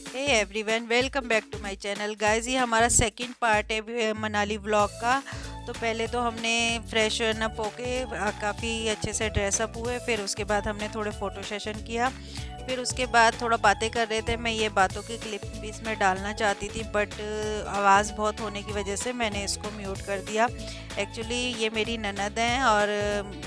Hey everyone, welcome back to my channel guys. ये हमारा second part है Manali vlog का। तो पहले तो हमने फ्रेश अप होके काफ़ी अच्छे से ड्रेसअप हुए, फिर उसके बाद हमने थोड़े फ़ोटो सेशन किया। फिर उसके बाद थोड़ा बातें कर रहे थे। मैं ये बातों की क्लिप भी इसमें डालना चाहती थी, बट आवाज़ बहुत होने की वजह से मैंने इसको म्यूट कर दिया। एक्चुअली ये मेरी ननद हैं और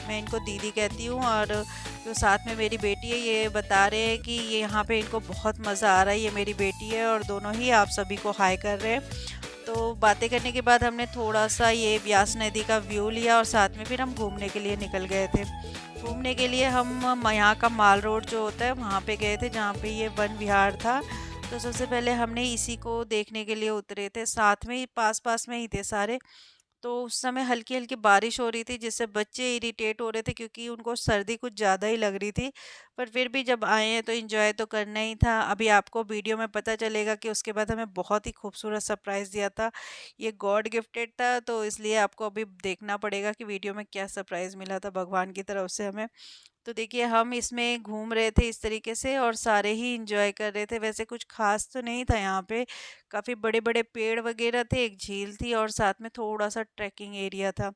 मैं इनको दीदी कहती हूँ, और जो साथ में मेरी बेटी है ये बता रहे हैं कि ये यहाँ पे इनको बहुत मज़ा आ रहा है। ये मेरी बेटी है और दोनों ही आप सभी को हाय कर रहे हैं। तो बातें करने के बाद हमने थोड़ा सा ये व्यास नदी का व्यू लिया और साथ में फिर हम घूमने के लिए निकल गए थे। घूमने के लिए हम यहाँ का माल रोड जो होता है वहाँ पे गए थे, जहाँ पे ये वन विहार था। तो सबसे पहले हमने इसी को देखने के लिए उतरे थे। साथ में ही पास पास में ही थे सारे। तो उस समय हल्की हल्की बारिश हो रही थी, जिससे बच्चे इरिटेट हो रहे थे क्योंकि उनको सर्दी कुछ ज़्यादा ही लग रही थी। पर फिर भी जब आए हैं तो एंजॉय तो करना ही था। अभी आपको वीडियो में पता चलेगा कि उसके बाद हमें बहुत ही खूबसूरत सरप्राइज़ दिया था। ये गॉड गिफ्टेड था, तो इसलिए आपको अभी देखना पड़ेगा कि वीडियो में क्या सरप्राइज़ मिला था भगवान की तरफ से हमें। तो देखिए हम इसमें घूम रहे थे इस तरीके से और सारे ही इंजॉय कर रहे थे। वैसे कुछ खास तो नहीं था यहाँ पे। काफ़ी बड़े बड़े पेड़ वगैरह थे, एक झील थी और साथ में थोड़ा सा ट्रैकिंग एरिया था।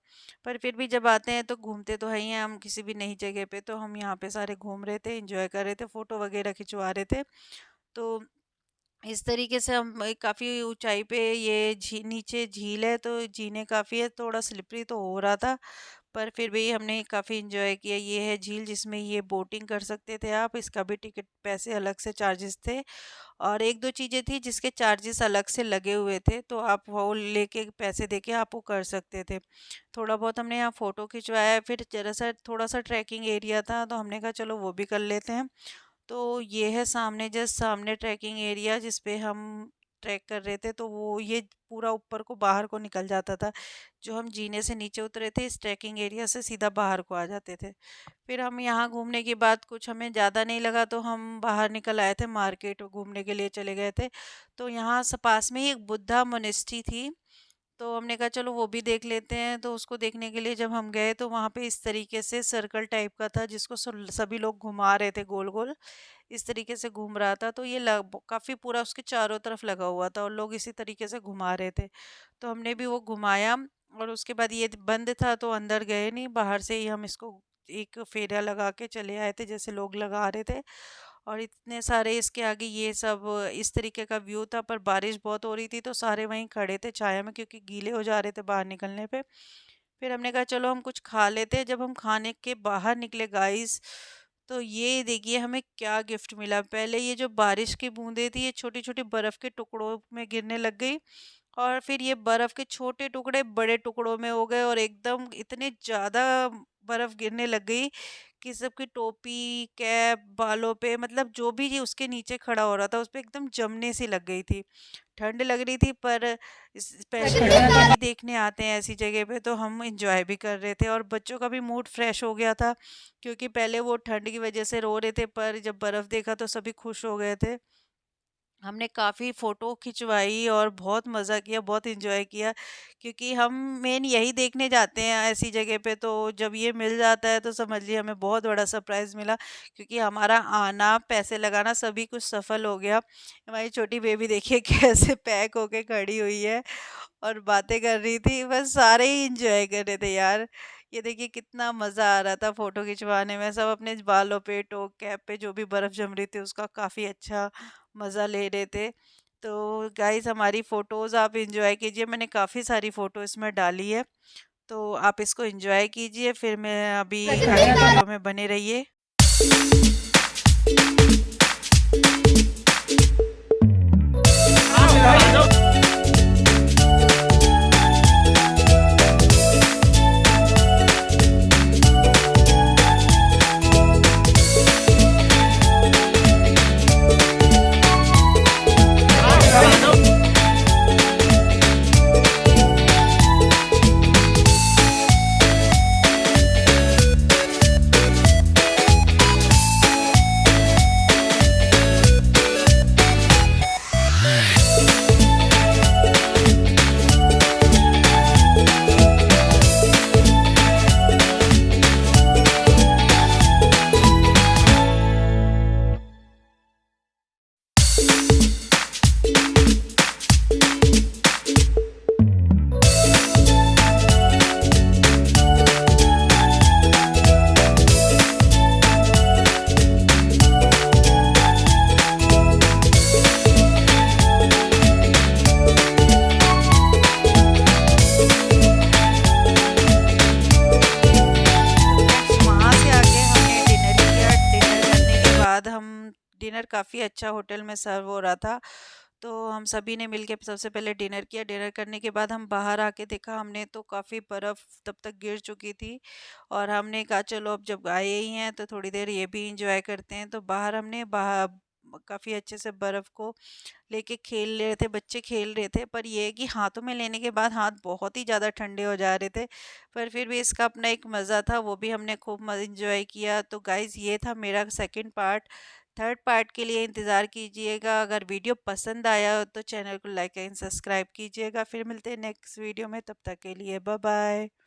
पर फिर भी जब आते हैं तो घूमते तो है ही हैं हम किसी भी नई जगह पे। तो हम यहाँ पे सारे घूम रहे थे, इंजॉय कर रहे थे, फ़ोटो वगैरह खिंचवा रहे थे। तो इस तरीके से हम काफ़ी ऊंचाई पे ये नीचे झील है, तो जीने काफ़ी है, थोड़ा स्लिपरी तो हो रहा था। पर फिर भी हमने काफ़ी इंजॉय किया। ये है झील जिसमें ये बोटिंग कर सकते थे आप। इसका भी टिकट पैसे अलग से चार्जेस थे। और एक दो चीज़ें थी जिसके चार्जेस अलग से लगे हुए थे, तो आप वो लेके पैसे देके आप वो कर सकते थे। थोड़ा बहुत हमने यहाँ फ़ोटो खिंचवाया। फिर जरा सा थोड़ा सा ट्रैकिंग एरिया था, तो हमने कहा चलो वो भी कर लेते हैं। तो ये है सामने, जस्ट सामने ट्रैकिंग एरिया जिस पे हम ट्रैक कर रहे थे। तो वो ये पूरा ऊपर को बाहर को निकल जाता था। जो हम जीने से नीचे उतरे थे इस ट्रैकिंग एरिया से सीधा बाहर को आ जाते थे। फिर हम यहाँ घूमने के बाद कुछ हमें ज़्यादा नहीं लगा, तो हम बाहर निकल आए थे, मार्केट घूमने के लिए चले गए थे। तो यहाँ पास में ही एक बुद्धा मोनेस्ट्री थी, तो हमने कहा चलो वो भी देख लेते हैं। तो उसको देखने के लिए जब हम गए तो वहाँ पे इस तरीके से सर्कल टाइप का था, जिसको सभी लोग घुमा रहे थे गोल गोल। इस तरीके से घूम रहा था, तो ये काफी पूरा उसके चारों तरफ लगा हुआ था और लोग इसी तरीके से घुमा रहे थे। तो हमने भी वो घुमाया। और उसके बाद ये बंद था तो अंदर गए नहीं, बाहर से ही हम इसको एक फेरा लगा के चले आए थे जैसे लोग लगा रहे थे। और इतने सारे इसके आगे ये सब इस तरीके का व्यू था। पर बारिश बहुत हो रही थी तो सारे वहीं खड़े थे छाया में, क्योंकि गीले हो जा रहे थे बाहर निकलने पे। फिर हमने कहा चलो हम कुछ खा लेते हैं। जब हम खाने के बाहर निकले गाइस, तो ये देखिए हमें क्या गिफ्ट मिला। पहले ये जो बारिश की बूंदें थी ये छोटी छोटी बर्फ के टुकड़ों में गिरने लग गई, और फिर ये बर्फ के छोटे टुकड़े बड़े टुकड़ों में हो गए और एकदम इतने ज्यादा बर्फ गिरने लग गई कि सबकी टोपी, कैप, बालों पे, मतलब जो भी ये उसके नीचे खड़ा हो रहा था उस पे एकदम जमने सी लग गई थी। ठंड लग रही थी, पर स्पेशली यही देखने आते हैं ऐसी जगह पे, तो हम इंजॉय भी कर रहे थे और बच्चों का भी मूड फ्रेश हो गया था। क्योंकि पहले वो ठंड की वजह से रो रहे थे, पर जब बर्फ देखा तो सभी खुश हो गए थे। हमने काफ़ी फ़ोटो खिंचवाई और बहुत मज़ा किया, बहुत एंजॉय किया। क्योंकि हम मेन यही देखने जाते हैं ऐसी जगह पे, तो जब ये मिल जाता है तो समझ लिए हमें बहुत बड़ा सरप्राइज़ मिला। क्योंकि हमारा आना, पैसे लगाना सभी कुछ सफल हो गया। हमारी छोटी बेबी देखिए कैसे पैक होके खड़ी हुई है और बातें कर रही थी। बस सारे ही एंजॉय कर रहे थे यार। ये देखिए कितना मज़ा आ रहा था फ़ोटो खिंचवाने में। सब अपने बालों पे, टोक कैप पे जो भी बर्फ़ जम रही थी उसका काफ़ी अच्छा मज़ा ले रहे थे। तो गाइस हमारी फ़ोटोज़ आप एंजॉय कीजिए। मैंने काफ़ी सारी फ़ोटो इसमें डाली है, तो आप इसको एंजॉय कीजिए। फिर मैं अभी आगे वीडियो में बने रहिए। यार काफ़ी अच्छा होटल में सर्व हो रहा था। तो हम सभी ने मिलके सबसे पहले डिनर किया। डिनर करने के बाद हम बाहर आके देखा, हमने तो काफ़ी बर्फ़ तब तक गिर चुकी थी। और हमने कहा चलो अब जब आए ही हैं तो थोड़ी देर ये भी इंजॉय करते हैं। तो बाहर हमने काफ़ी अच्छे से बर्फ़ को लेके खेल रहे थे, बच्चे खेल रहे थे। पर ये है कि हाथों में लेने के बाद हाथ बहुत ही ज़्यादा ठंडे हो जा रहे थे। पर फिर भी इसका अपना एक मज़ा था, वो भी हमने खूब इंजॉय किया। तो गाइज़ ये था मेरा सेकंड पार्ट। थर्ड पार्ट के लिए इंतज़ार कीजिएगा। अगर वीडियो पसंद आया हो तो चैनल को लाइक एंड सब्सक्राइब कीजिएगा। फिर मिलते हैं नेक्स्ट वीडियो में, तब तक के लिए बाय बाय।